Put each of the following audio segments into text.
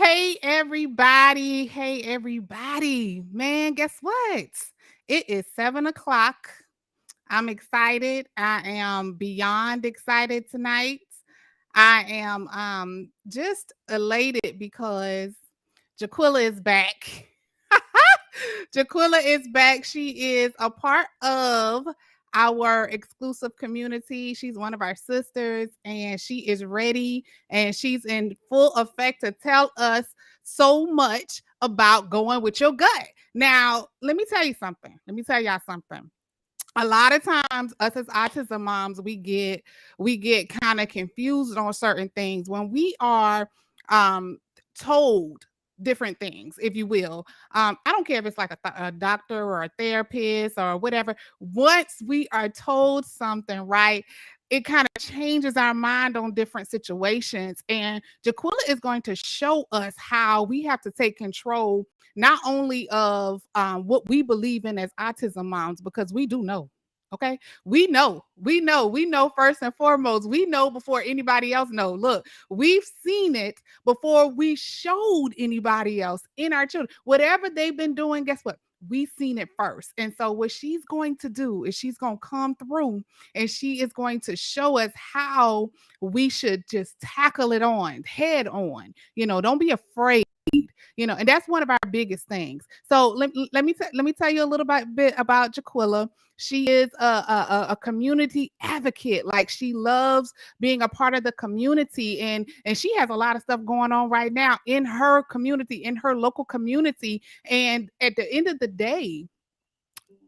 Hey everybody. Hey everybody. Man, guess what? It is 7 o'clock. I'm excited. I am beyond excited tonight. I am just elated because GaQuilla is back. GaQuilla is back. She is a part of our exclusive community. She's one of our sisters, and she is ready and she's in full effect to tell us so much about going with your gut. Now, let me tell you something. Let me tell y'all something. A lot of times us as autism moms, we get kind of confused on certain things when we are told different things, if you will. I don't care if it's like a doctor or a therapist or whatever. Once we are told something, right, it kind of changes our mind on different situations. And Jaquilla is going to show us how we have to take control not only of what we believe in as autism moms, because we do know. Okay, we know first and foremost, we know before anybody else know. Look, we've seen it before we showed anybody else in our children. Whatever they've been doing, guess what? We've seen it first. And so what she's going to do is she's going to come through and she is going to show us how we should just tackle it on head on. Don't be afraid. And that's one of our biggest things. So let me tell you a little bit about Jaquilla. She is a community advocate. Like, she loves being a part of the community, and she has a lot of stuff going on right now in her community, in her local community. And at the end of the day,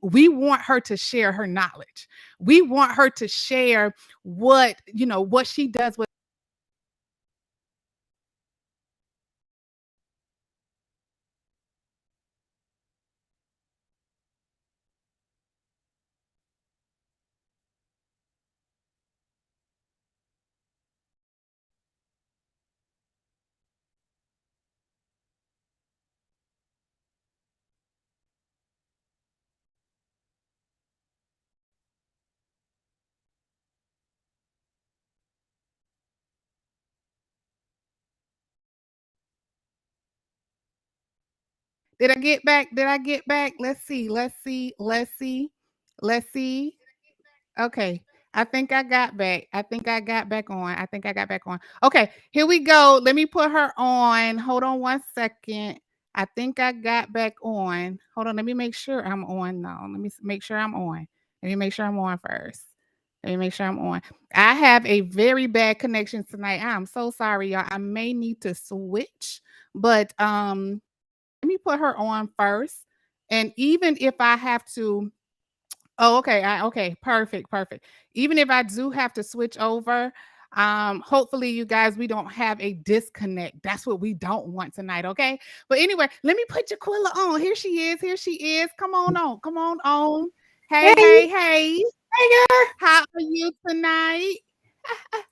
we want her to share her knowledge. We want her to share what she does with. Did I get back? Did I get back? Let's see. Let's see. Let's see. Let's see. Okay. I think I got back. I think I got back on. I think I got back on. Okay, here we go. Let me put her on. Hold on one second. I think I got back on. Hold on. Let me make sure I'm on now. Let me make sure I'm on. Let me make sure I'm on first. Let me make sure I'm on. I have a very bad connection tonight. I'm so sorry, y'all. I may need to switch, but let me put her on first. And even if I have to, oh, okay, okay, perfect, perfect. Even if I do have to switch over, hopefully you guys, we don't have a disconnect. That's what we don't want tonight, okay? But anyway, let me put Jaquilla on. Here she is. Here she is. Come on on. Come on on. Hey, Hey, hey, hey. hey girl. How are you tonight?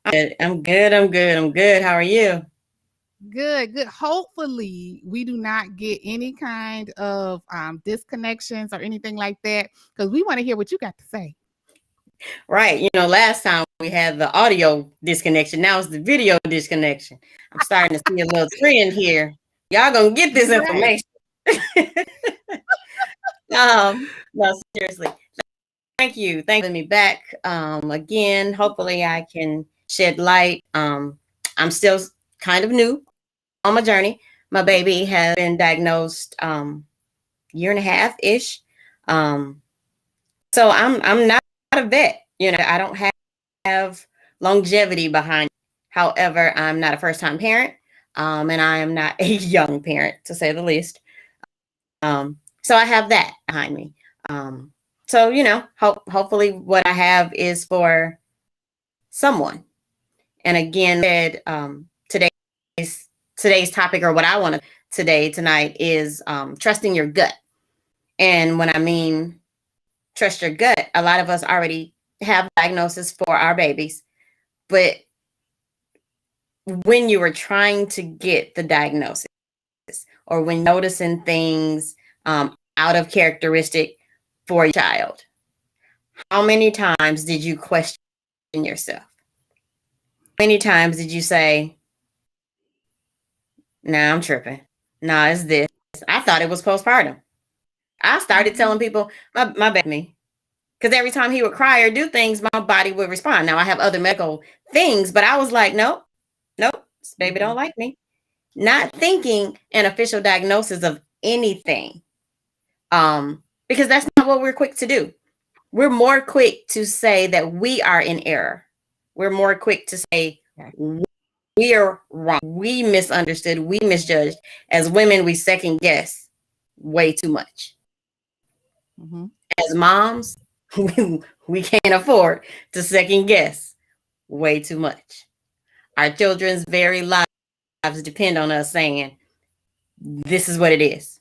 I'm good. I'm good. I'm good. How are you? Good, good. Hopefully, we do not get any kind of disconnections or anything like that, because we want to hear what you got to say. Right. Last time we had the audio disconnection. Now it's the video disconnection. I'm starting to see a little trend here. Y'all gonna get this Right. information. No, seriously. Thank you. Thank you for having me back. Again, hopefully I can shed light. I'm still kind of new on my journey. My baby has been diagnosed year and a half ish. Um, so I'm not a vet. I don't have longevity behind. However, I'm not a first time parent, and I am not a young parent to say the least. So I have that behind me. So hopefully what I have is for someone. And again, said today's topic, or what I want to tonight, is trusting your gut. And when I mean trust your gut, a lot of us already have diagnosis for our babies, but when you were trying to get the diagnosis, or when noticing things out of characteristic for a child, how many times did you question yourself? How many times did you say, Nah, I'm tripping. Nah, it's this. I thought it was postpartum. I started telling Mhm. people my baby, because every time he would cry or do things, my body would respond. Now I have other medical things, but I was like, nope, nope, this baby don't Mhm. like me. Not thinking an official diagnosis of anything, because that's not what we're quick to do. We're more quick to say that we are in error. We're more quick to say Okay. we are wrong. We misunderstood. We misjudged. As women, we second guess way too much. Mhm. As moms, we can't afford to second guess way too much. Our children's very lives depend on us saying, this is what it is.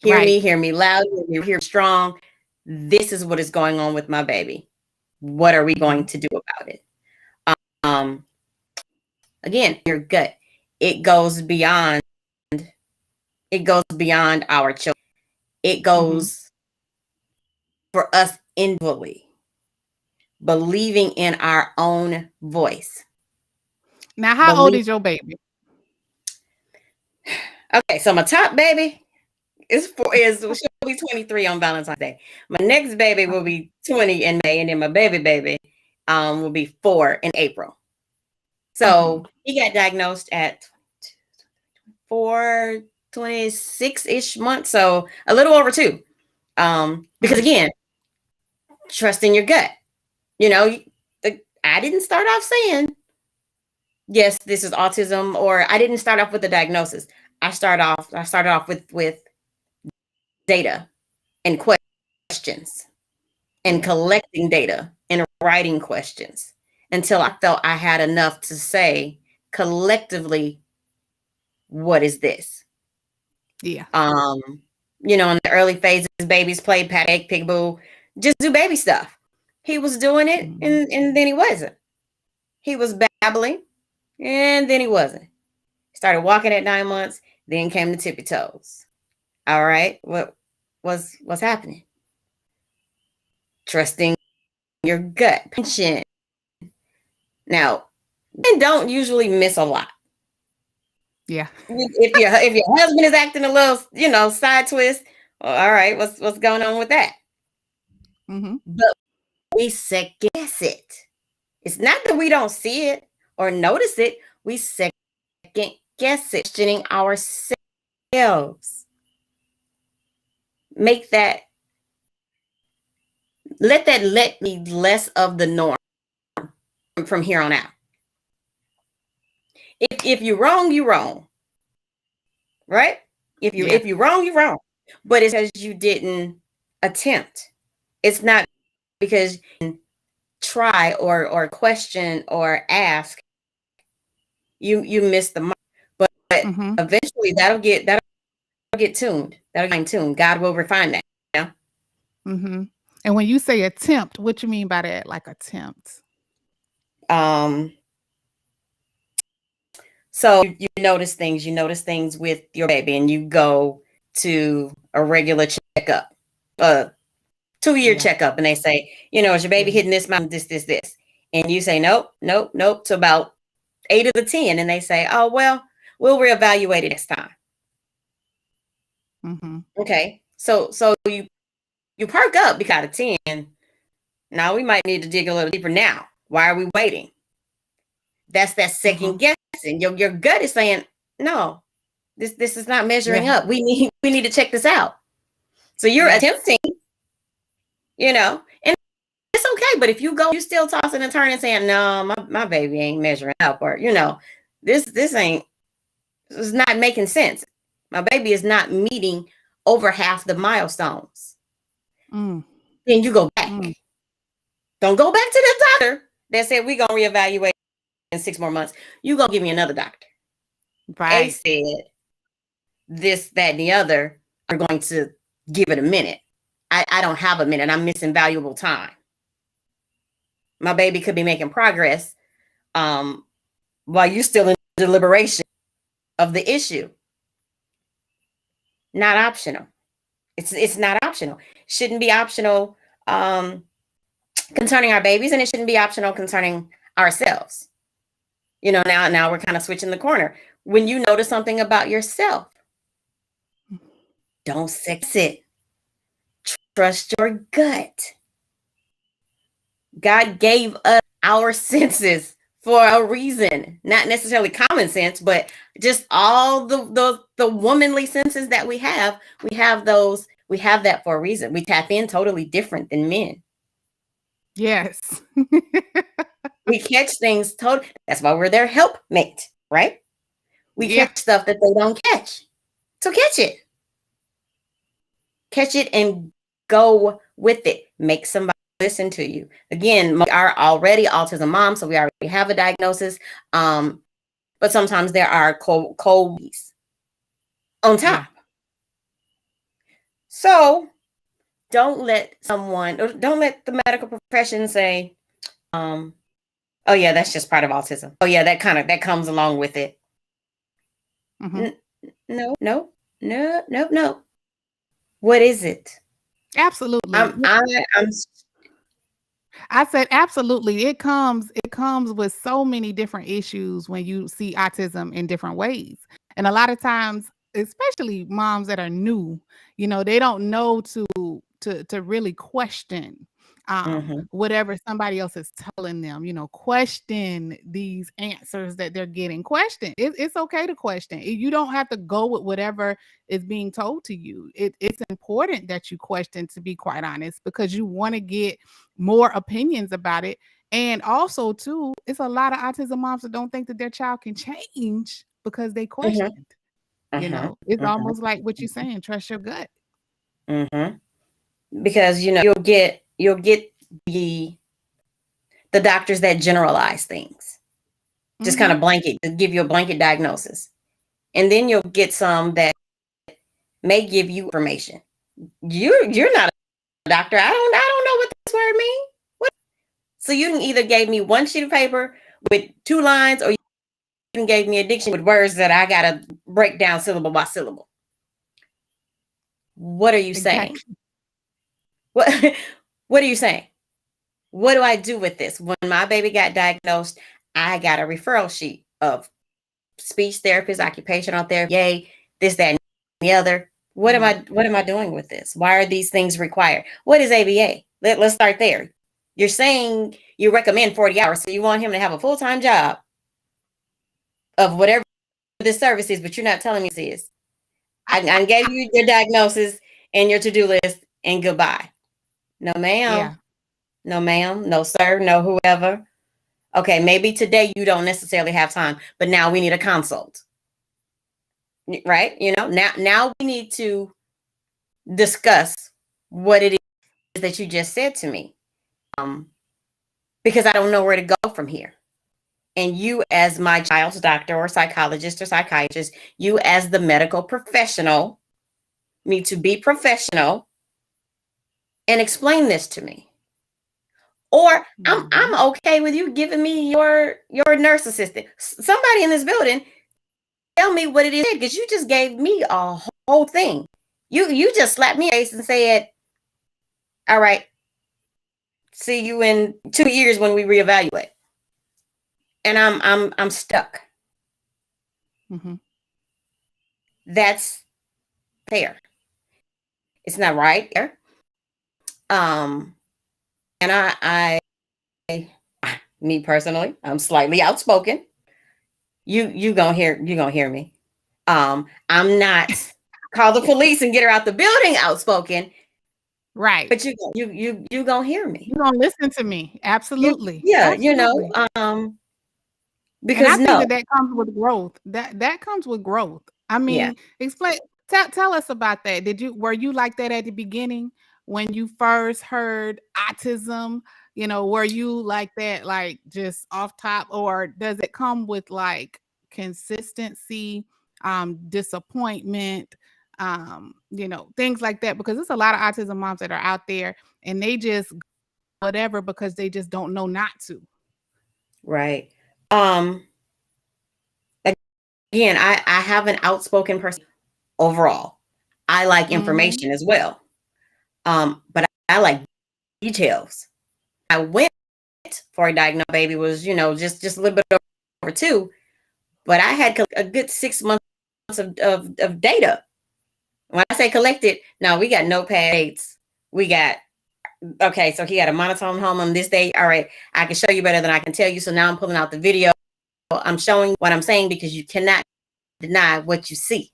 Right. Hear me loud, hear me strong. This is what is going on with my baby. What are we going Mhm. to do about it? Um, Again, your gut. It goes beyond, it goes beyond our children. It Mhm. goes for us individually, believing in our own voice. Now, how old Believe is your baby? okay, so my top baby she'll be 23 on Valentine's Day. My next baby will Okay. be 20 in May, and then my baby will be 4 in April. Mhm. So he got diagnosed at 4, 26-ish months, so a little over 2. Because Mhm. again, trust in your gut. You know, I didn't start off saying, yes, this is autism, or I didn't start off with the diagnosis. I started off with data and questions and Yeah. collecting data and writing questions until I felt I had enough to say collectively, what is this? Yeah. Um, in the early phases, babies play pat egg, peekaboo, just do baby stuff. He was doing it, Mhm. and then he wasn't. He was babbling, and then he wasn't. Started walking at 9 months, then came the tippy toes. All right, what's happening? Trusting your gut. Pension. Now, men don't usually miss a lot. Yeah. If your husband is acting a little, side twist, well, all right, what's going on with that? Mhm. But we second guess it. It's not that we don't see it or notice it. We second guess it, questioning ourselves. Make that let me less of the norm from here on out. If you're wrong, you're wrong, right? If you Yeah. if you're wrong, you're wrong. But it's because you didn't attempt. It's not because you try or question or ask. You miss the mark. But Mhm. eventually that'll get tuned. That'll get fine tuned. God will refine that. Yeah. Mhm. And when you say attempt, what you mean by that? Like attempt? Um. So you notice things. You notice things with your baby, and you go to a regular checkup, a 2-year Yeah. checkup, and they say, is your baby Yeah. hitting this mountain, this, and you say nope, nope, nope, to about 8 of the 10, and they say, oh well, we'll reevaluate it next time. Mhm. Okay, so you perk up because out of 10. Now we might need to dig a little deeper. Now, why are we waiting? That's that second Mhm. guessing. Your gut is saying no. This is not measuring Yeah. up. We need to check this out. So you're Yes. attempting, and it's okay. But if you still tossing and turning, saying no, my baby ain't measuring up, or this ain't this is not making sense. My baby is not meeting over half the milestones. Mm. Then you go Mm. back. Don't go back to the doctor that said we're gonna reevaluate in 6 more months. You gonna give me another doctor. A Right. said this, that, and the other are going to give it a minute. I don't have a minute. I'm missing valuable time. My baby could be making progress um, while you still in deliberation of the issue. Not optional. It's not optional. Shouldn't be optional um, concerning our babies, and it shouldn't be optional concerning ourselves. Now we're kind of switching the corner. when you notice something about yourself, don't fix it. Trust your gut. God gave us our senses for a reason, not necessarily common sense, but just all the womanly senses that we have. We have those. We have that for a reason. We tap in totally different than men. Yes. We catch things totally. That's why we're their helpmate, right? We Yeah. catch stuff that they don't catch. So catch it and go with it. Make somebody listen to you. Again, we are already autism moms, so we already have a diagnosis. But sometimes there are co-colds on top. Yeah. So don't let the medical profession say, oh yeah, that's just part of autism. Oh yeah, that comes along with it. Mm-hmm. No. What is it? Absolutely. I'm I said absolutely. It comes with so many different issues when you see autism in different ways. And a lot of times, especially moms that are new, they don't know to really question Mhm. whatever somebody else is telling them, question these answers that they're getting. Question. It's okay to question. You don't have to go with whatever is being told to you. It's important that you question, to be quite honest, because you want to get more opinions about it. And also, too, it's a lot of autism moms that don't think that their child can change because they Mhm. questioned. Mhm. It's Mhm. almost like what you're saying, trust your gut. Mhm. Because you'll get the the doctors that generalize things, just kind Mm-hmm. of blanket, to give you a blanket diagnosis, and then you'll get some that may give you information. You're not a doctor. I don't know what this word means. What? So you can either gave me one sheet of paper with 2 lines, or you can gave me a dictionary with words that I gotta break down syllable by syllable. What are you saying? Exactly. What what are you saying? What do I do with this? When my baby got diagnosed, I got a referral sheet of speech therapist, occupational therapy, yay, this, that, and the other. Mhm. What am I doing with this? Why are these things required? What is ABA? Let's start there. You're saying you recommend 40 hours, so you want him to have a full-time job of whatever this service is, but you're not telling me this is. I gave you your diagnosis and your to-do list, and goodbye. No, ma'am. Yeah. No, ma'am. No, sir. No, whoever. Okay, maybe today you don't necessarily have time, but now we need a consult. Right? Now we need to discuss what it is that you just said to me. Um, because I don't know where to go from here. And you, as my child's doctor or psychologist or psychiatrist, you as the medical professional need to be professional and explain this to me. Or Mhm. I'm okay with you giving me your nurse assistant. Somebody in this building, tell me what it is, because you just gave me a whole thing. You just slapped me in the face and said, "All right, see you in 2 years when we reevaluate." And I'm stuck. Mhm. That's fair. It's not right there. Um, and me personally, I'm slightly outspoken. You gonna hear me. I'm not call the police and get her out the building outspoken, Right. but you gonna hear me. You don't listen to me. You Absolutely. yeah, Absolutely. And I because think no, that comes with growth. That comes with growth. I yeah. mean, explain tell us about that. Were you like that at the beginning when you first heard autism? Were you like that, like just off top, or does it come with like consistency, disappointment, things like that? Because there's a lot of autism moms that are out there and they just whatever because they just don't know not to. Right. Um, Again, I have an outspoken person overall. I like Mhm. information as well. But I like details. I went for a diagnosed baby was, just a little bit over 2, but I had a good 6 months of data. When I say collected, no, we got notepads. We got, okay, so he had a monotone hum on this day. All right, I can show you better than I can tell you. So now I'm pulling out the video. I'm showing what I'm saying because you cannot deny what you see.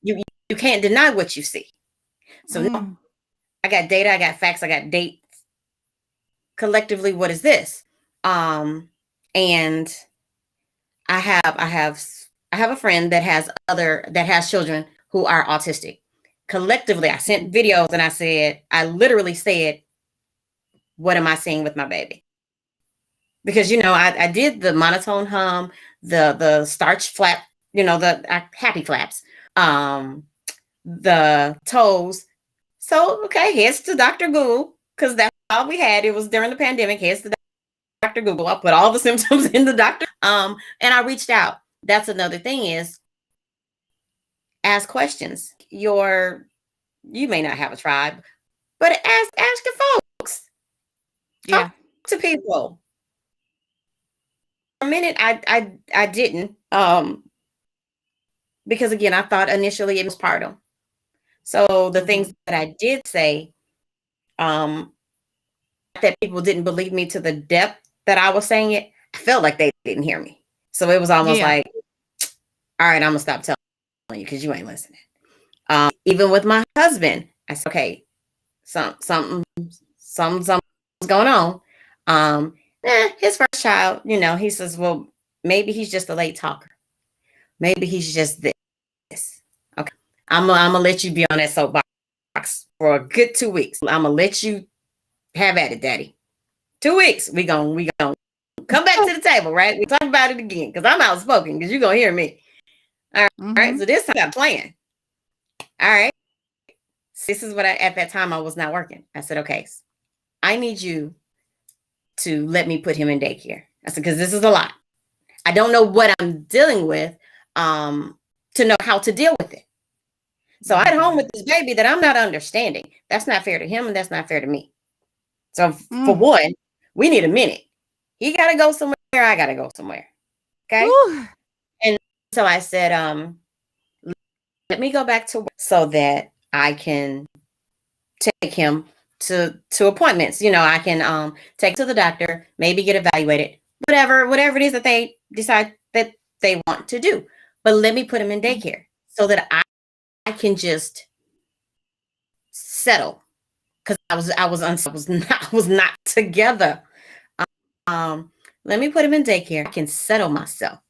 You can't deny what you see. So no, I got data, I got facts, I got dates. Collectively, what is this? And I have a friend that has children who are autistic. Collectively, I sent videos and I literally said, what am I seeing with my baby? Because I did the monotone hum, the starch flap, the happy flaps, the toes. So okay, heads to Dr. Google, because that's all we had. It was during the pandemic. Heads to Dr. Google. I put all the symptoms in the doctor. And I reached out. That's another thing is ask questions. You may not have a tribe, but ask your folks. Talk to people. For a minute, I didn't. Because again, I thought initially it was postpartum. So the things that I did say, that people didn't believe me to the depth that I was saying it, I felt like they didn't hear me. So it was almost like, all right, I'm gonna stop telling you because you ain't listening. Even with my husband, I said, okay, something's going on. His first child, he says, well, maybe he's just a late talker. Maybe he's just this. Okay, I'm gonna let you be on that soapbox for a good 2 weeks. I'm gonna let you have at it, Daddy. 2 weeks. We gonna come back to the table, right? We talk about it again because I'm outspoken because you're gonna hear me. All right. So this time I'm playing. All right. This is what at that time I was not working. I said, okay, I need you to let me put him in daycare. I said, because this is a lot. I don't know what I'm dealing with to know how to deal with it. So I'm at home with this baby that I'm not understanding. That's not fair to him and that's not fair to me. So for one, we need a minute. He got to go somewhere. I got to go somewhere. Okay. And so I said, let me go back to work so that I can take him to appointments. I can take to the doctor, maybe get evaluated, whatever it is that they decide that they want to do. But let me put him in daycare so that I can just settle because I was not together. Let me put him in daycare. I can settle myself.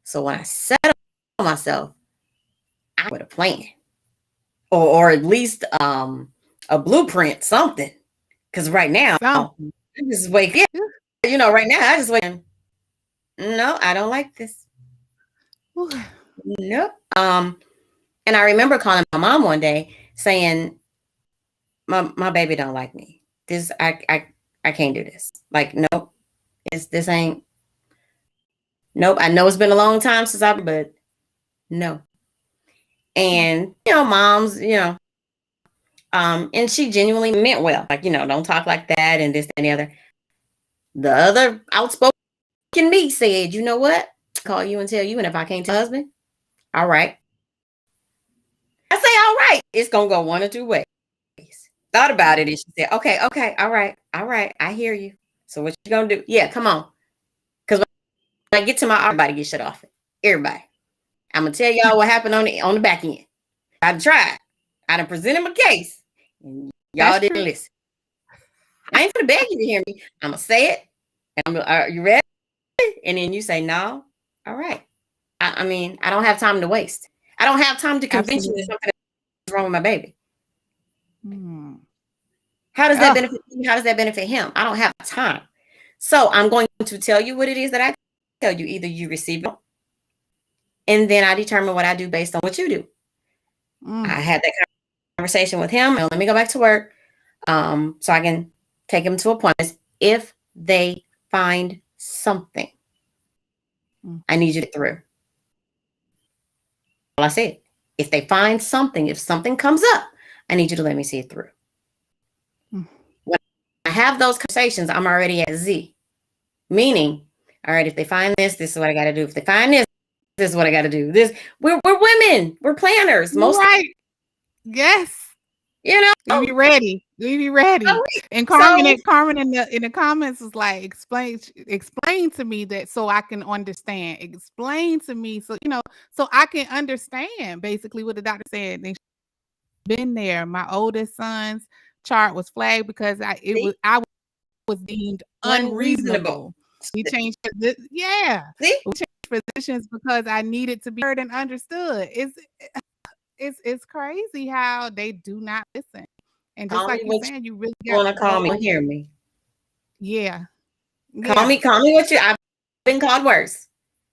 So when I settle myself, I put a plan, or at least a blueprint, something. Because right now, I just wake up. Right now I just wake. No, I don't like this. Nope. And I remember calling my mom one day saying, my baby don't like me. This I can't do this. Like, nope. This ain't. Nope. I know it's been a long time since but no. And moms, and she genuinely meant well. Like, don't talk like that and this and the other. The other outspoken me said, you know what? Call you and tell you, and if I can't tell husband, all right. I say, all right. It's gonna go one or two ways. Thought about it, and she said, okay, all right, I hear you. So what you gonna do? Yeah, come on. Because when I get to everybody get shut off. Everybody. I'm gonna tell y'all what happened on the back end. I tried. I done presented my case. And y'all didn't listen. I ain't gonna beg you to hear me. I'm gonna say it. And are you ready? And then you say no. All right. I mean, I don't have time to waste. I don't have time to convince you that something is wrong with my baby. How does that benefit me? How does that benefit him? I don't have time. So I'm going to tell you what it is that I tell you. Either you receive it, and then I determine what I do based on what you do. I had that conversation with him. Let me go back to work so I can take him to appointments. If they find something, I need you to get through. Well, I said, if they find something, if something comes up, I need you to let me see it through. When I have those conversations, I'm already at Z, meaning All right, if they find this is what I got to do. If they find this is what I got to do. This we're women. We're planners. Most, Right. Yes. you know. We be ready. We be ready. And Carmen, So Carmen in the comments was like, explain to me that so I can understand. Explain to me so so I can understand basically what the doctor said. And been there. My oldest son's chart was flagged because see, I was deemed unreasonable. unreasonable. We changed yeah. See, We changed positions because I needed to be heard and understood. It's crazy how they do not listen. And just call me like you what saying, you really you got want to to call me. go. Hear me. Yeah. Call Yeah. me. Call me what you. I've been called worse.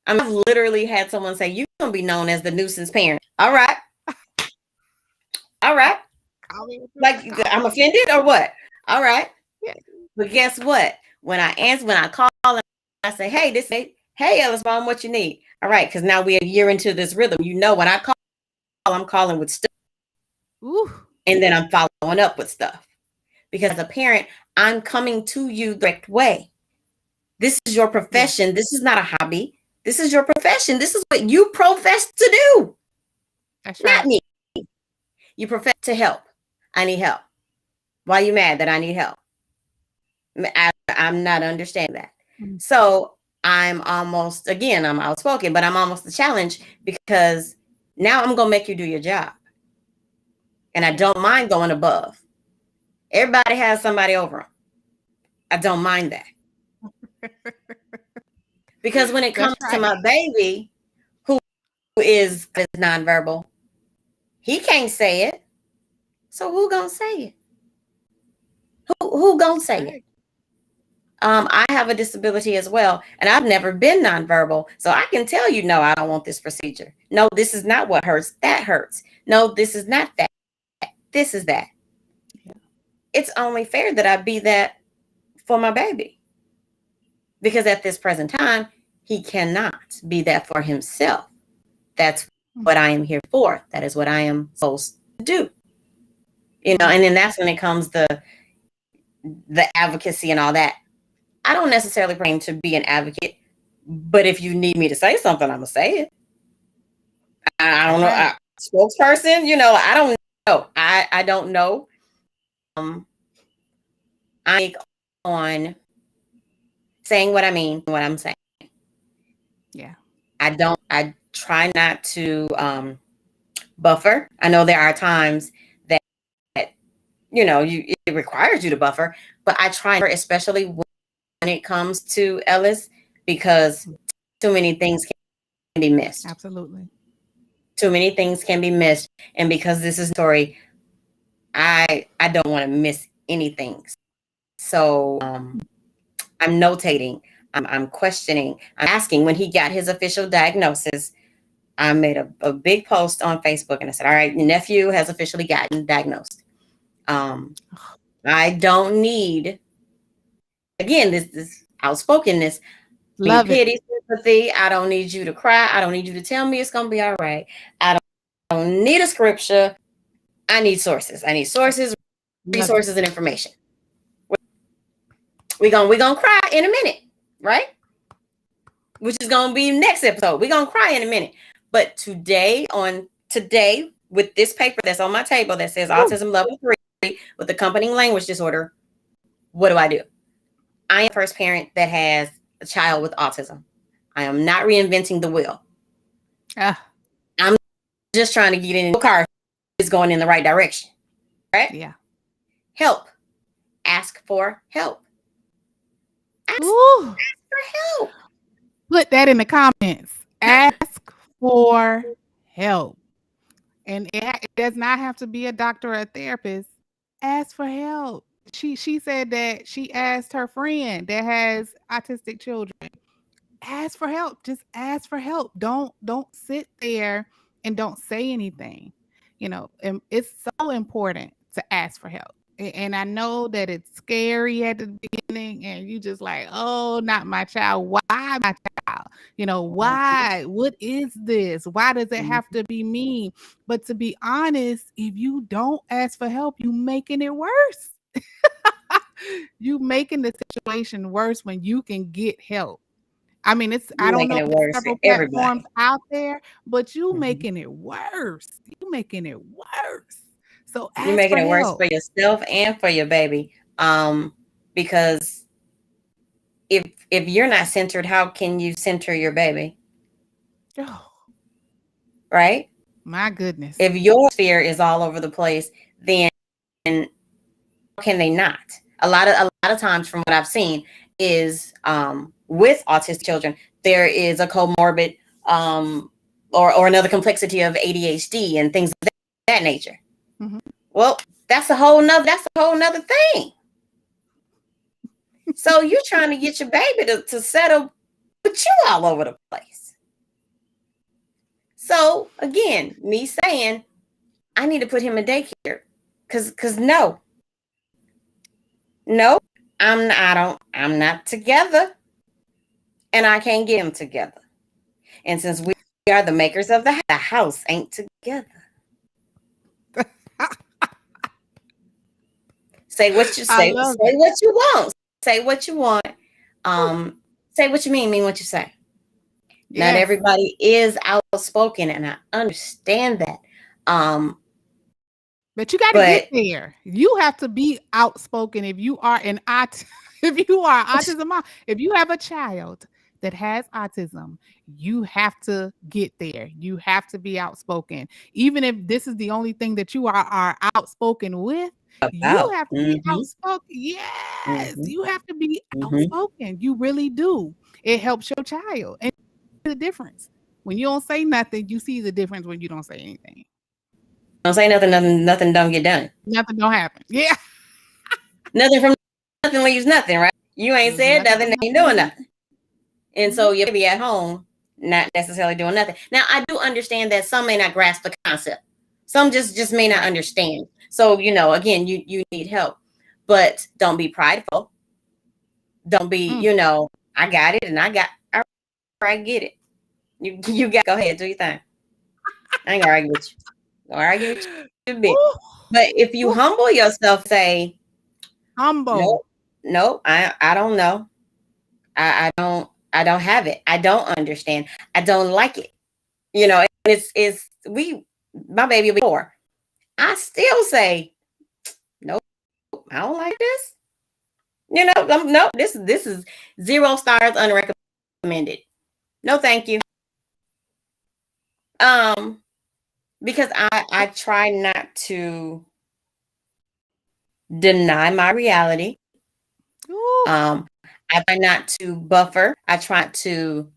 I've literally had someone say, "You're gonna be known as the nuisance parent." All right. All right. Call me what you Like want to call I'm me. offended or what? All right. Yeah. But guess what? When I call and I say, hey, Ellis Mom, what you need? All right, because now we're a year into this rhythm. You know, when I call, I'm calling with stuff, Ooh. and then I'm following up with stuff. Because as a parent, I'm coming to you the correct way. This is your Yeah. profession. This is not a hobby. This is your profession. This is what you profess to do, That's not right. me. You profess to help. I need help. Why are you mad that I need help? I'm not understanding that. Mm. So I'm outspoken, but I'm almost a challenge because now I'm gonna make you do your job. And I Yes. don't mind going above. Everybody has somebody over them. I don't mind that. Because when it comes That's to right. my baby, who is nonverbal, he can't say it. So who gonna say it? Who gonna That's say it? right. I have a disability as well, and I've never been nonverbal. So I can tell you, no, I don't want this procedure. No, this is not what hurts. That hurts. No, this is not that. This is that. Yeah. It's only fair that I be that for my baby. Because at this present time, he cannot be that for himself. That's Mm. what I am here for. That is what I am supposed to do. Mm. And then that's when it comes the advocacy and all that. I don't necessarily claim to be an advocate, but if you need me to say something, I'm gonna say it. I don't That's know. right. Spokesperson, I don't know. I don't know. Um, I on saying what I mean, what I'm saying. Yeah. I try not to buffer. I know there are times that it requires you to buffer, but I try, especially when it comes to Ellis, because too many things can be missed. Absolutely. Too many things can be missed, and because this is a story, I don't want to miss anything. So I'm notating. I'm questioning. I'm asking. When he got his official diagnosis, I made a big post on Facebook and I said, all right, your nephew has officially gotten diagnosed. I don't need, again, this outspokenness, need Love it. pity, sympathy. I don't need you to cry. I don't need you to tell me it's going to be all right. I don't need a scripture. I need sources. I need sources, Love it. resources, and information. We're gonna cry in a minute, right? Which is gonna be next episode. We're gonna cry in a minute. But today, with this paper that's on my table that says Woo. autism level 3 with accompanying language disorder, what do? I am the first parent that has a child with autism. I am not reinventing the wheel. Ah. I'm just trying to get in the car is going in the right direction. Right? Yeah. Help. Ask for help. Ask Ooh. for help. Put that in the comments. Ask for help. And it does not have to be a doctor or a therapist. Ask for help. She said that she asked her friend that has autistic children. Ask for help. Just ask for help. Don't sit there and don't say anything. And it's so important to ask for help. And I know that it's scary at the beginning, and you just like, oh, not my child. Why my child? Why? What is this? Why does it have to be me? But to be honest, if you don't ask for help, you making it worse. You making the situation worse when you can get help. I mean, I You're don't making know it if there's worse for several platforms everybody. out there, but you Mhm. making it worse. You making it worse. So You're ask making for it worse help. for yourself and for your baby. Because if you're not centered, how can you center your baby? Oh, Right? my goodness. If your sphere is all over the place, then how can they not? A lot of times from what I've seen is with autistic children, there is a comorbid or another complexity of ADHD and things of that nature. Mhm. Well, that's a whole nother thing. So you're trying to get your baby to settle with you all over the place. So again, me saying I need to put him in daycare because no, I'm not together, and I can't get him together. And since we are the makers of the house ain't together. Say what you I say. love Say it. what you want. Say what you want. Say what you mean. Mean what you say. Not Yes. everybody is outspoken, and I understand that. But you got to get But there. You have to be outspoken if you are if you are autism mom. If you have a child that has autism, you have to get there. You have to be outspoken. Even if this is the only thing that you are outspoken with, you about. have to be Mm-hmm. outspoken. Yes, Mm-hmm. you have to be Mm-hmm. outspoken. You really do. It helps your child. And the difference. When you don't say nothing, you see the difference when you don't say anything. Don't say nothing. Nothing don't get done. Nothing don't happen. Yeah. Nothing from nothing leaves nothing, right? You ain't There's said nothing nothing, from ain't nothing. doing nothing. And Mhm. so your baby at home, not necessarily doing nothing. Now I do understand that some may not grasp the concept. Some just may not Right. understand. So, again, you need help. But don't be prideful. Don't be, Mm. I got it and all right, get it. You got go ahead, do your thing. I ain't gonna argue with you. Don't argue with you a bit. Ooh, But if you ooh, humble yourself, say, humble. nope, nope, I don't know. I don't have it. I don't understand. I don't like it. And it's we my baby will be 4. I still say, nope, I don't like this. No, this is 0 stars unrecommended. No, thank you. Um, because I try not to deny my reality. Ooh, I try not to buffer. I try to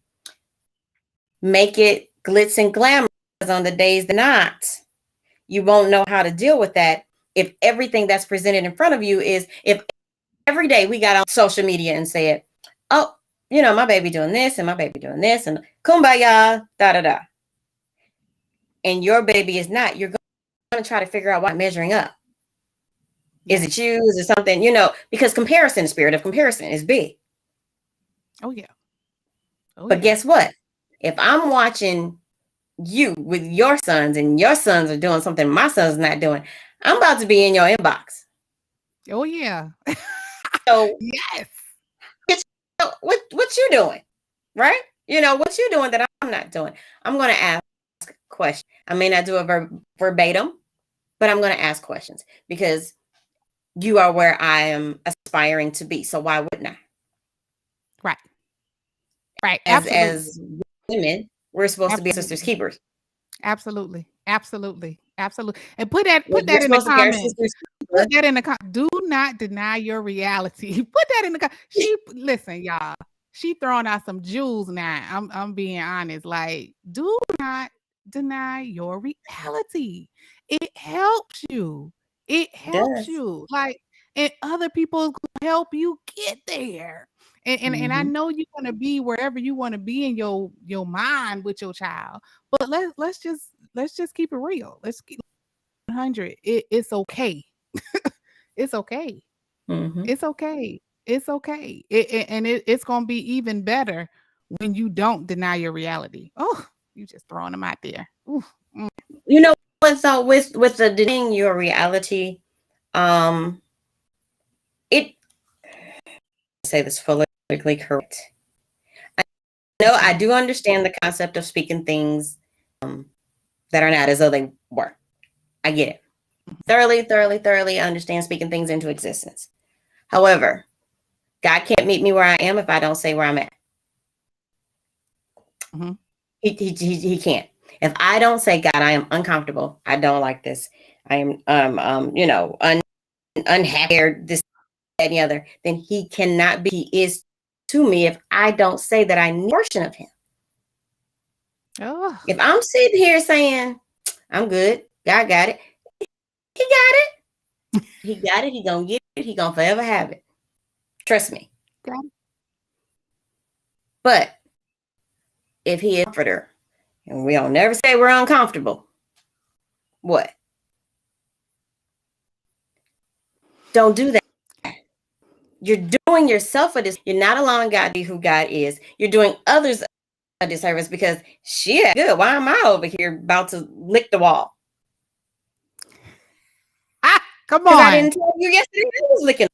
make it glitz and glamour on the days that not. You won't know how to deal with that if everything that's presented in front of you is if every day we got on social media and said, oh, my baby doing this and my baby doing this and kumbaya, da da da. And your baby is not, you're going to try to figure out why measuring up. Is yes. it you? Is it something, because comparison, spirit of comparison is big. Oh, yeah. Oh, But yeah. guess what? If I'm watching you with your sons and your sons are doing something my son's not doing, I'm about to be in your inbox. Oh, yeah. So Yes. what you doing? Right? What you doing that I'm not doing? I'm going to ask questions. I may not do it verbatim, but I'm going to ask questions because you are where I am aspiring to be. So why wouldn't I? Right. Right. Absolutely. As women, we're supposed to be sisters Absolutely. keepers. Absolutely. Absolutely. Absolutely. And put You're that in the supposed to be our comments. sisters Put keeper. that in the do not deny your reality. Put that in the she listen, y'all. She throwing out some jewels now. I'm being honest. Like, do not deny your reality. It helps you. It It helps does. you. Like, and other people gonna help you get there. And I Mm-hmm. know you're gonna be wherever you want to be in your mind with your child. But let's just keep it real. Let's keep 100. It's okay. It's okay. Mm-hmm. It's okay. It's okay. It's gonna be even better when you don't deny your reality. Oh, you just throwing them out there. Ooh, mm. You know what? So with the denying your reality, um, it say this politically correct. No, I do understand the concept of speaking things that are not as though they were. I get it. Thoroughly understand speaking things into existence. However, God can't meet me where I am if I don't say where I'm at. Mm-hmm. He can't. If I don't say, God, I am uncomfortable. I don't like this. I am, unhappy or this, that, and the other. Then he cannot be. He is to me if I don't say that I need a portion of him. Oh. If I'm sitting here saying, I'm good, God got it. He got it. He got it. He gonna get it. He gonna forever have it. Trust me. God. But if he is a comforter, and we don't never say we're uncomfortable, what? Don't do that. You're doing yourself a disservice. You're not allowing God to be who God is. You're doing others a disservice because shit, good. Why am I over here about to lick the wall? Come Because I on. didn't tell you yesterday I was licking.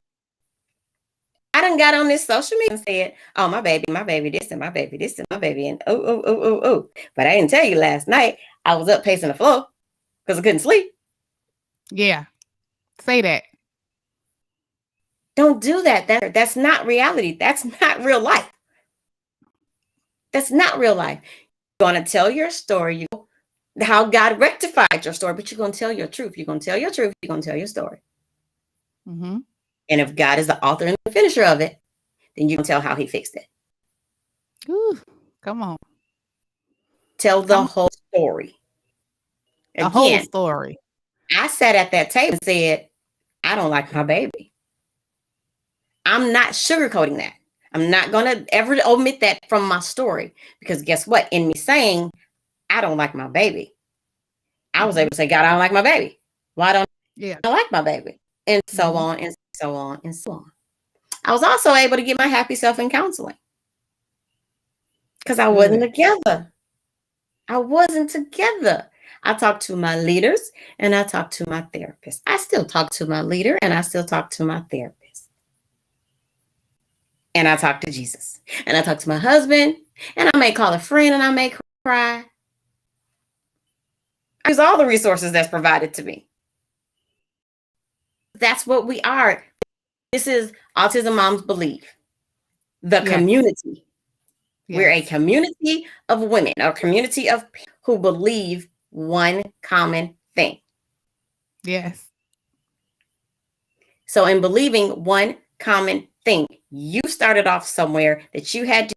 I done got on this social media and said, oh, my baby this and my baby this and my baby and oh. But I didn't tell you last night I was up pacing the floor because I couldn't sleep. Yeah. Say that. Don't do that. That's not reality. That's not real life. That's not real life. You're going to tell your story, how God rectified your story, but you're going to tell your truth. You're going to tell your truth. You're going to tell your story. Mm-hmm. And if God is the author and the finisher of it, then you can tell how he fixed it. Ooh, come on. Tell the whole story. The whole story. I sat at that table and said, I don't like my baby. I'm not sugarcoating that. I'm not going to ever omit that from my story because guess what? In me saying, I don't like my baby, I was able to say, God, I don't like my baby. Why don't I like my baby? And so on and so on and so on. I was also able to get my happy self in counseling because I wasn't together. I wasn't together. I talked to my leaders and I talked to my therapist. I still talk to my leader and I still talk to my therapist. And I talk to Jesus. And I talk to my husband. And I may call a friend and I may cry. I use all the resources that's provided to me. That's what we are. This is Autism Moms Believe. The community. Yes. We're a community of women, a community of people who believe one common thing. Yes. So in believing one common thing, you started off somewhere that you had to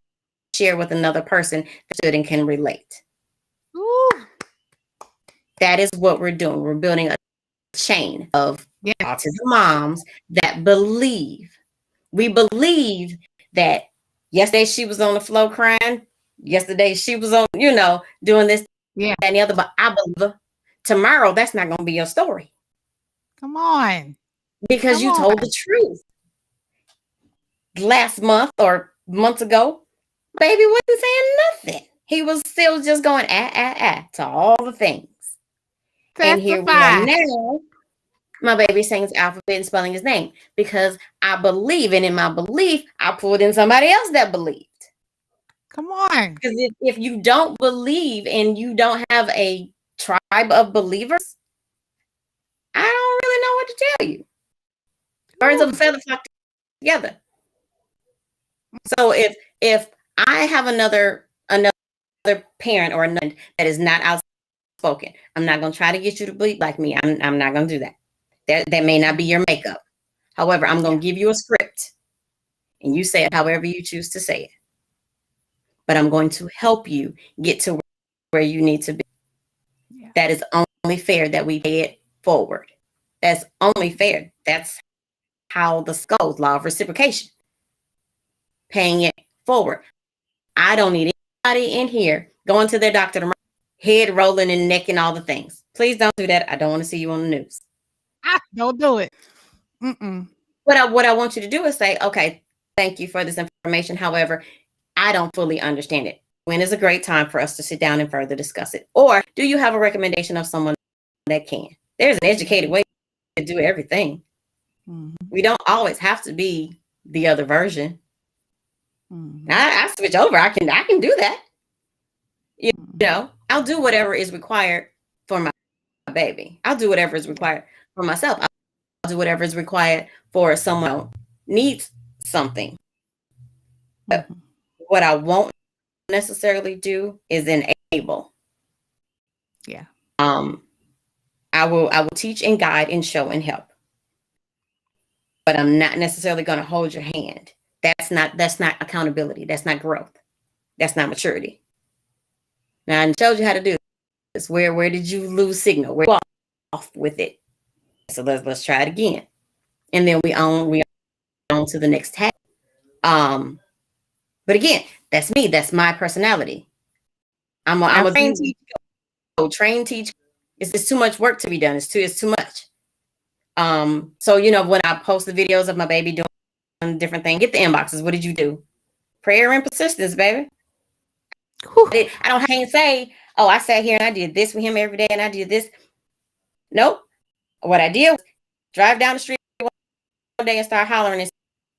share with another person that can relate. Ooh. That is what we're doing. We're building a chain of autism moms that believe. We believe that yesterday she was on the floor crying. Yesterday she was on, doing this, that, and the other. But I believe tomorrow that's not going to be your story. Come on. Because you told the truth. Last month or months ago, baby wasn't saying nothing. He was still just going to all the things. Testify. And here we are now. My baby saying his alphabet and spelling his name because I believe, and in my belief, I pulled in somebody else that believed. Come on. Because if you don't believe and you don't have a tribe of believers, I don't really know what to tell you. Birds of a feather flock together. So if I have another parent or another that is not outspoken, I'm not going to try to get you to believe like me. I'm not going to do that. That may not be your makeup. However, I'm going to give you a script and you say it however you choose to say it. But I'm going to help you get to where you need to be. Yeah. That is only fair that we pay it forward. That's only fair. That's how this goes, law of reciprocation. Paying it forward. I don't need anybody in here going to their doctor tomorrow, head rolling and neck and all the things. Please don't do that. I don't want to see you on the news. Don't do it. What I want you to do is say, okay, thank you for this information. However, I don't fully understand it. When is a great time for us to sit down and further discuss it? Or do you have a recommendation of someone that can? There's an educated way to do everything. We don't always have to be the other version. Mhm. I switch over. I can do that. You Mhm. know, I'll do whatever is required for my baby. I'll do whatever is Yeah. required for myself. I'll do whatever is required for someone else needs something. But Mhm. what I won't necessarily do is enable. Yeah. Um, I will teach and guide and show and help, but I'm not necessarily going to hold your hand. That's not accountability. That's not growth. That's not maturity. Now I showed you how to do this. Where did you lose signal? Where you off with it? So let's try it again, and then we on to the next task. Um, but again, that's me. That's my personality. I'm a trained Absolutely. teacher. Trained teacher. It's too much work to be done. It's too much. So when I post the videos of my baby doing different things, get the inboxes. What did you do? Prayer and persistence, baby. Whew. I can't say, oh, I sat here and I did this with him every day and I did this. Nope. What I did was drive down the street one day and start hollering and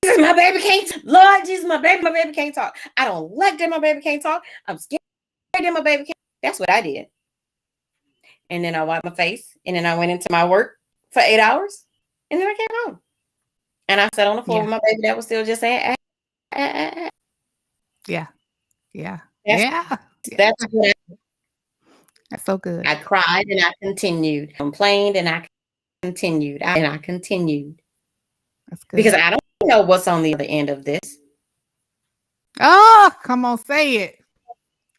Jesus, my baby can't. Lord Jesus, my baby can't talk. I don't like that my baby can't talk. I'm scared that my baby can't. That's what I did. And then I wiped my face and then I went into my work for 8 hours and then I came home. And I sat on the floor Yeah. with my baby that was still just saying, Yeah. Yeah. That's Yeah. Yeah. that's what That's so good. I cried and I continued, complained and I continued That's because good. I don't know what's on the other end of this. Oh, come on, say it.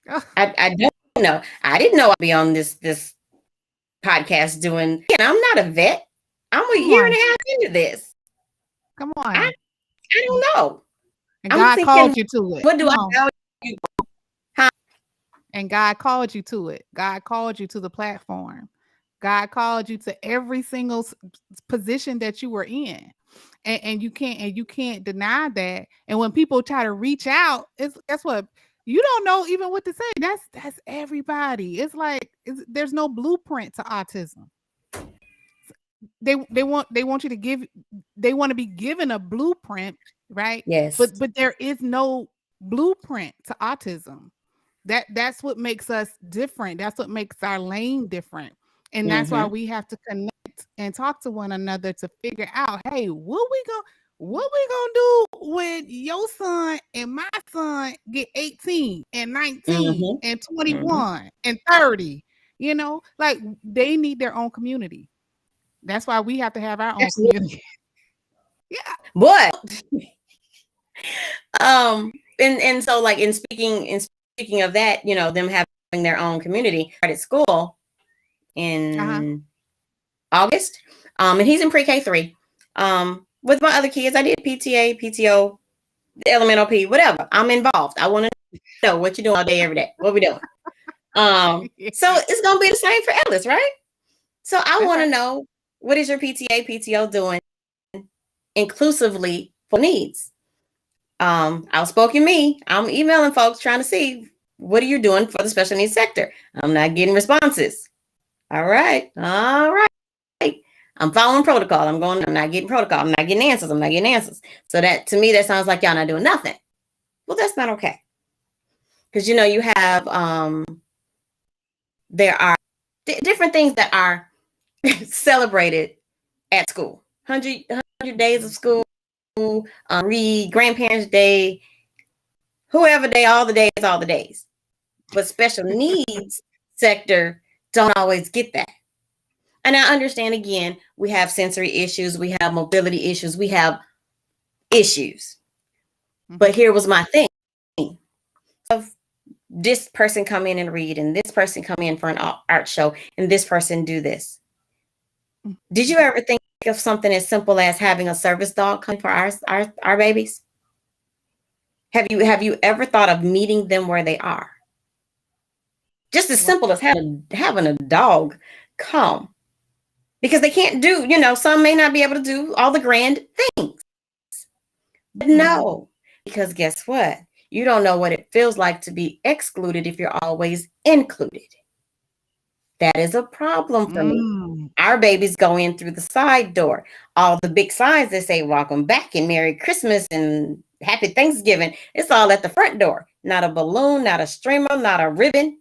Oh, I don't know. I didn't know I'd be on this podcast doing. And I'm not a vet. I'm a come year and on. a half into this. Come I on. I don't know. And I'm God thinking, called you to it. what do Come I on. value? Huh? And God called you to it. God called you to the platform. God called you to every single position that you were in. And you can't deny that. And when people try to reach out, it's guess what? You don't know even what to say. That's everybody. It's like there's no blueprint to autism. They want you to give they want to be given a blueprint, right? Yes. But there is no blueprint to autism. That's what makes us different. That's what makes our lane different. And that's why Mm-hmm. we have to connect and talk to one another to figure out, hey, what we gonna do when your son and my son get 18 and 19 Mm-hmm. and Mm-hmm. 21 and 30? Like they need their own community. That's why we have to have our own Absolutely. community. Yeah. But and so like in speaking of that, them having their own community started school Uh-huh. in August. And he's in pre-K 3. With my other kids, I did PTA, PTO, elemental P, whatever. I'm involved. I want to know what you're doing all day, every day. What we doing? So it's gonna be the same for Ellis, right? So I That's want to right. know, what is your PTA, PTO doing inclusively for needs? Outspoken me, I'm emailing folks trying to see, what are you doing for the special needs sector? I'm not getting responses. All right. I'm following protocol. I'm not getting protocol. I'm not getting answers. I'm not getting answers. So that, to me, that sounds like y'all not doing nothing. Well, that's not okay. Because you have there are different things that are celebrated at school. 100 days of school, read, grandparents day, whoever day, all the days. But special needs sector don't always get that. And I understand, again, we have sensory issues, we have mobility issues, we have issues. But Mhm. here was my thing. Of this person come in and read, and this person come in for an art show, and this person do this. Did you ever think of something as simple as having a service dog come for our babies? Have you ever thought of meeting them where they are? Just as Wow. simple as having a dog come. Because they can't do, some may not be able to do all the grand things. But Mhm. no, because guess what? You don't know what it feels like to be excluded if you're always included. That is a problem for me. Mm. Our babies go in through the side door. All the big signs that say welcome back and Merry Christmas and Happy Thanksgiving. It's all at the front door. Not a balloon, not a streamer, not a ribbon.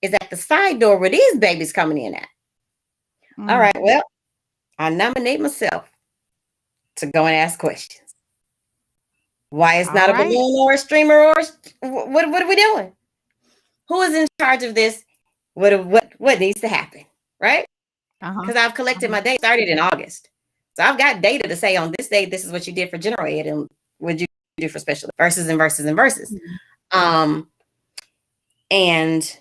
It's at the side door where these babies coming in at. All Mm. right, well, I nominate myself to go and ask questions. Why it's All not a right. balloon or a streamer or what are we doing? Who is in charge of this? What needs to happen? Right? Uh-huh. Because I've collected Uh-huh. my data started in August. So I've got data to say on this day, this is what you did for general ed and what you do for special verses and verses and verses. Mhm. Um, and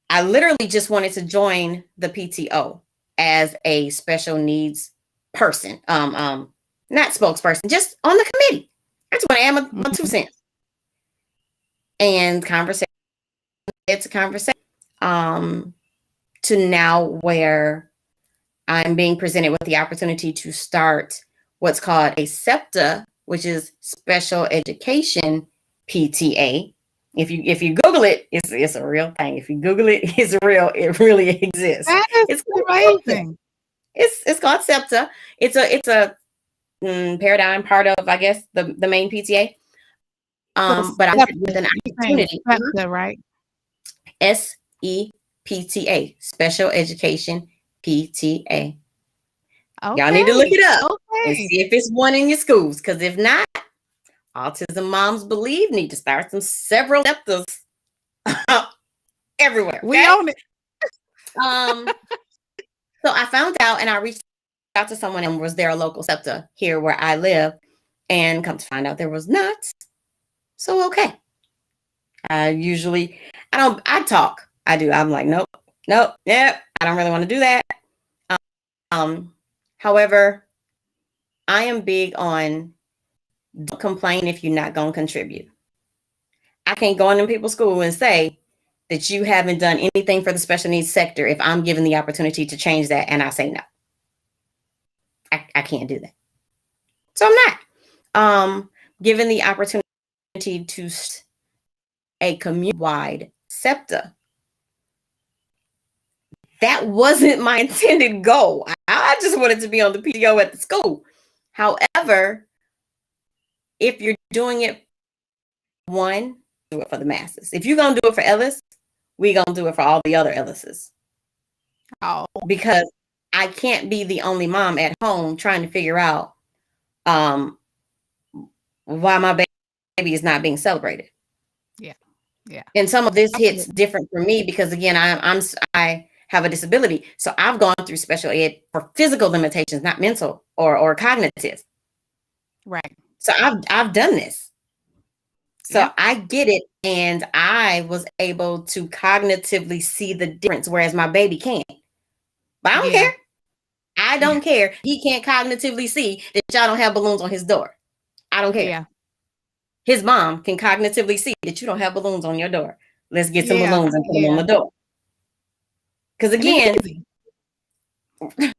I literally just wanted to join the PTO as a special needs person. Not spokesperson, just on the committee. I just want to add my 2 cents. And conversation to conversation. To now where I'm being presented with the opportunity to start what's called a SEPTA, which is Special Education PTA. If you Google it, it's a real thing. If you Google it, it's real. It really exists. That is It's called SEPTA. amazing. It's called SEPTA. It's a paradigm part of, I guess, the main PTA. So But I'm with an you're saying opportunity. SEPTA, right? SEPTA, Special Education PTA. Y'all need to look Okay. it up and Okay. see if it's one in your schools. Because if not, Autism Moms Believe need to start several chapters everywhere. We Okay. own it. So I found out and I reached out to someone and was there a local SEPTA here where I live, and come to find out there was not. So okay. I talk. I do. I'm like, nope, yep. I don't really want to do that. However, I am big on don't complain if you're not going to contribute. I can't go into people's school and say that you haven't done anything for the special needs sector if I'm given the opportunity to change that and I say no. I can't do that. So I'm not. Given the opportunity to a community-wide SEPTA, that wasn't my intended goal. I just wanted to be on the PTO at the school. However, if you're doing it, do it for the masses. If you're going to do it for Ellis, we're going to do it for all the other Ellises. Oh. Because I can't be the only mom at home trying to figure out why my baby is not being celebrated. Yeah. Yeah. And some of this hits different for me because, again, I have a disability. So I've gone through special ed for physical limitations, not mental or cognitive. Right. So I've done this. So Yeah. I get it. And I was able to cognitively see the difference, whereas my baby can't. But I don't care. I don't care. He can't cognitively see that y'all don't have balloons on his door. I don't care. Yeah. His mom can cognitively see that you don't have balloons on your door. Let's get some balloons and put them on the door. Because again, you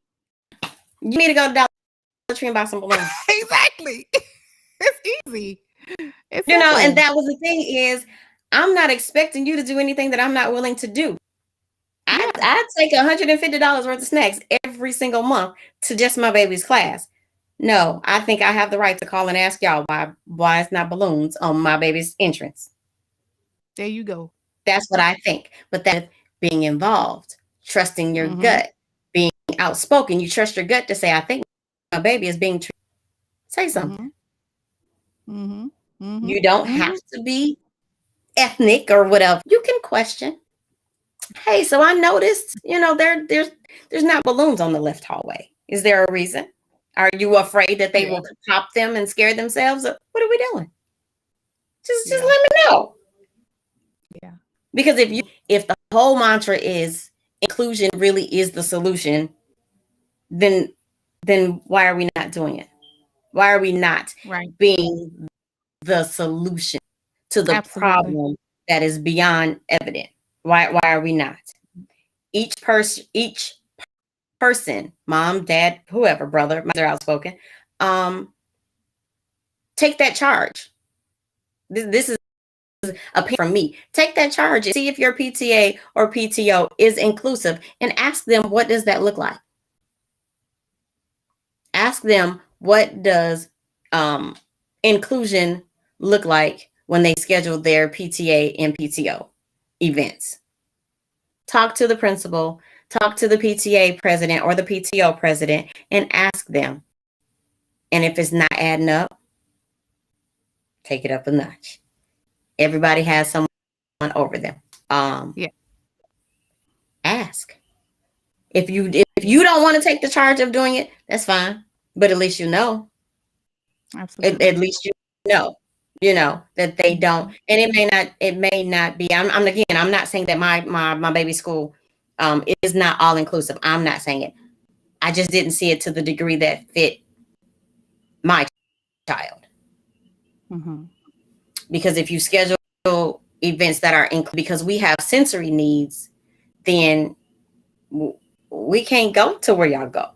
need to go to Dollar Tree and buy some balloons. Exactly. It's easy. It's you know, simple. and that was the thing is, I'm not expecting you to do anything that I'm not willing to do. I take $150 worth of snacks every single month to just my baby's class. No, I think I have the right to call and ask y'all why it's not balloons on my baby's entrance. There you go. That's what I think. But that's being involved, trusting your gut, being outspoken. You trust your gut to say, I think my baby is being treated. Say something. You don't have to be ethnic or whatever. You can question. Hey, so I noticed, there's not balloons on the left hallway. Is there a reason? Are you afraid that they will pop them and scare themselves? What are we doing? Just let me know. Yeah. Because if the whole mantra is inclusion really is the solution, then why are we not doing it? Why are we not being the solution to the problem that is beyond evident? Why are we not? Each person, mom, dad, whoever, brother, mother, outspoken, take that charge. This is a pin from me. Take that charge and see if your PTA or PTO is inclusive and ask them, what does that look like? Ask them, what does inclusion look like when they schedule their PTA and PTO events. Talk to the principal, talk to the PTA president or the PTO president, and ask them. And if it's not adding up, take it up a notch. Everybody has someone over them. Yeah, Ask. If you don't want to take the charge of doing it, that's fine. But at least you know. At absolutely. least know, that they don't, Mhm. and it may not be. I'm not saying that my baby school is not all inclusive. I'm not saying it. I just didn't see it to the degree that fit my child. Mhm. Because if you schedule events that are because we have sensory needs, then we can't go to where y'all go.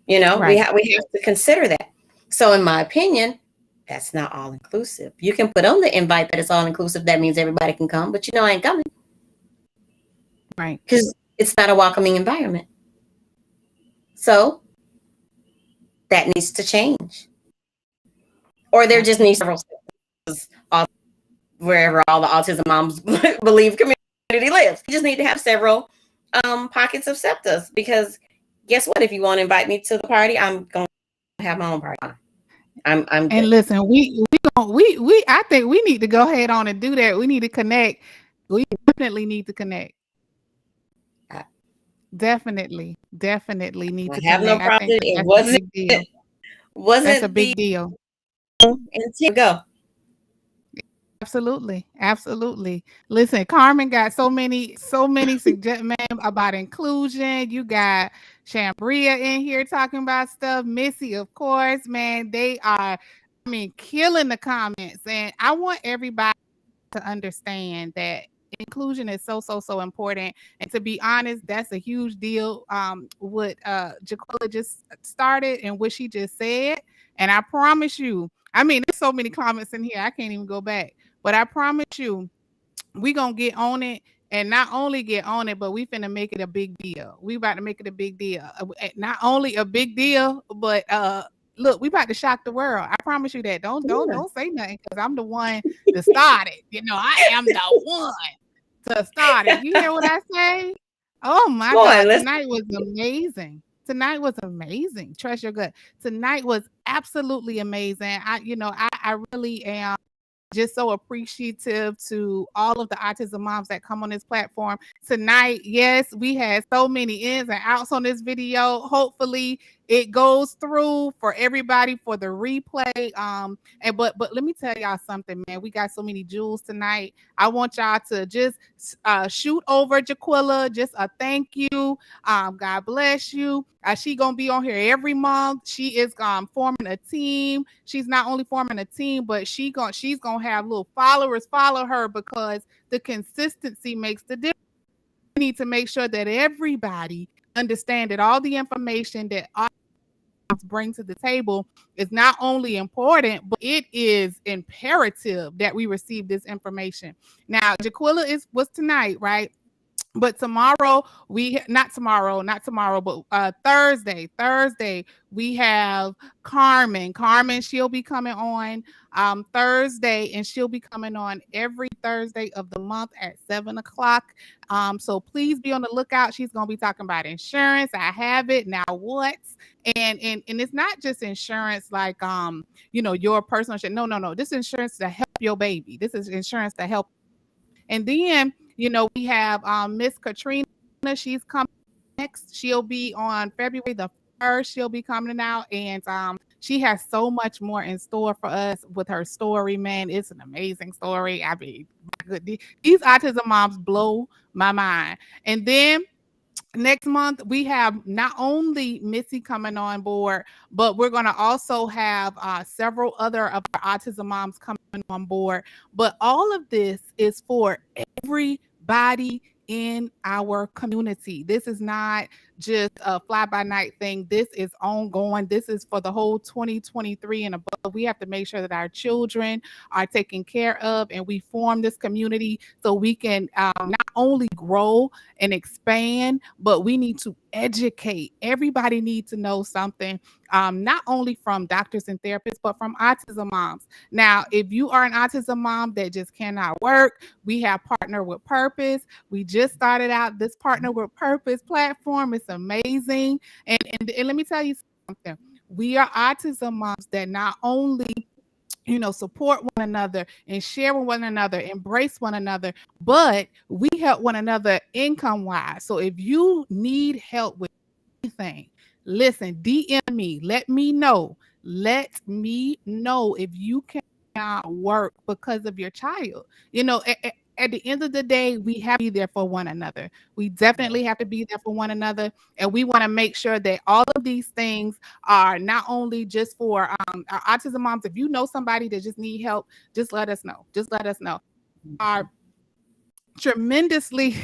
We Right. have to consider that. So, in my opinion, that's not all inclusive. You can put on the invite that it's all inclusive. That means everybody can come, but I ain't coming Right. because it's not a welcoming environment. So that needs to change, or there just needs Absolutely. several wherever all the autism moms believe community lives. You just need to have several pockets of SEPTAs because guess what? If you want to invite me to the party, I'm gonna have my own party. I'm And good. listen, we I think we need to go ahead on and do that. We need to connect. We definitely need to connect. I, Definitely need I to have no connect. I think problem. that It that's a wasn't big deal. That's a wasn't the big deal. intent. Go. Absolutely. Absolutely. Listen, Carmen got so many suggestions about inclusion. You got Shambria in here talking about stuff. Missy, of course, man. They are, I mean, killing the comments. And I want everybody to understand that inclusion is so important. And to be honest, that's a huge deal. What GaQuilla just started and what she just said. And I promise you, I mean, there's so many comments in here, I can't even go back. But I promise you, we gonna get on it, and not only get on it, but we finna make it a big deal. We about to make it a big deal. Not only a big deal, but look, we about to shock the world. I promise you that. Don't don't Yeah. don't say nothing because I'm the one to start it. I am the one to start it. You hear what I say? Oh my Boy, God, let's tonight was amazing. Tonight was amazing. Trust your gut. Tonight was absolutely amazing. I really am just so appreciative to all of the autism moms that come on this platform tonight. Yes, we had so many ins and outs on this video. Hopefully it goes through for everybody for the replay. And but let me tell y'all something, man. We got so many jewels tonight. I want y'all to just shoot over GaQuilla, just a thank you. God bless you. She gonna be on here every month. She is forming a team. She's not only forming a team, but she's gonna have little followers follow her because the consistency makes the difference. We need to make sure that everybody understand that all the information that bring to the table is not only important, but it is imperative that we receive this information. Now, GaQuilla was tonight, right? But tomorrow we not tomorrow, but Thursday we have Carmen. She'll be coming on Thursday, and she'll be coming on every Thursday of the month at 7 o'clock. So please be on the lookout. She's gonna be talking about insurance. I have it now. What? And it's not just insurance like your personal insurance. No. This is insurance to help your baby. This is insurance to help. And then, we have Miss Katrina. She's coming next. She'll be on February the 1st. She'll be coming out. And she has so much more in store for us with her story, man. It's an amazing story. I mean, my good, these autism moms blow my mind. And then next month we have not only Missy coming on board, but we're going to also have several other of our autism moms coming on board. But all of this is for everybody in our community. This is not just a fly by night thing. This is ongoing. This is for the whole 2023 and above. We have to make sure that our children are taken care of, and we form this community so we can not only grow and expand, but we need to educate. Everybody needs to know something, not only from doctors and therapists, but from autism moms. Now, if you are an autism mom that just cannot work, we have Partner with Purpose. We just started out this Partner with Purpose platform. It's amazing. And let me tell you something. We are autism moms that not only support one another and share with one another, embrace one another, but we help one another income wise. So if you need help with anything, listen, DM me, let me know. Let me know if you cannot work because of your child. At the end of the day, we have to be there for one another. We definitely have to be there for one another. And we want to make sure that all of these things are not only just for our autism moms. If you know somebody that just need help, just let us know. Just let us know. Are tremendously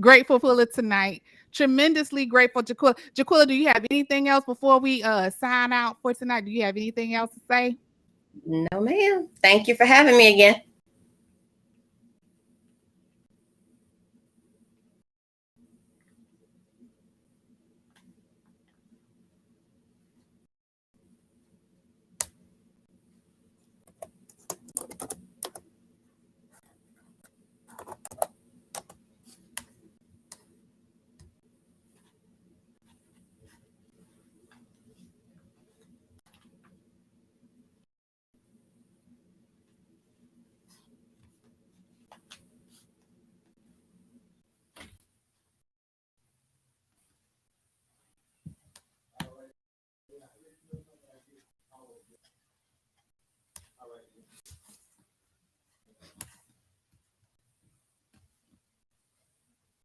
grateful for it tonight. Tremendously grateful, JaQuilla. JaQuilla, do you have anything else before we sign out for tonight? Do you have anything else to say? No, ma'am. Thank you for having me again.